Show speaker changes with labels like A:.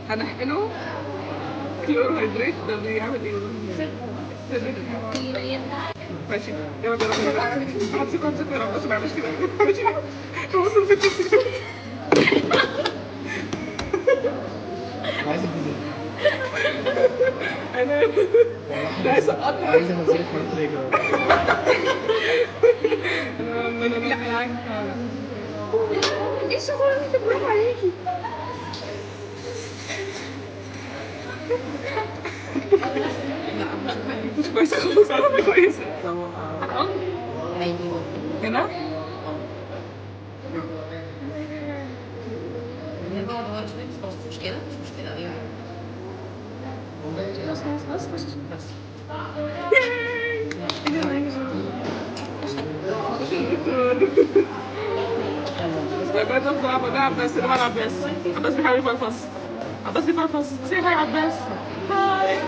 A: هنحقنه كلوروهيدرات ده بيعمل ايه؟ ماشي يلا جرب همسكه يا رب بس ما يعملش كده ماشي بص الفيديو
B: عايز الجزء
A: انا لا سقطنا
B: عايز انزلك مرة تانية
A: انا ايه الشغل اللي انت برافو عليكي مش كويسة خالص مش كويسة هنا
C: مش مشكلة ايوه بس
A: بجد بصعب ده عباس اللي هو عباس عباس بيحاول يفلفص عباس بيفلفص سيبها يا عباس هاي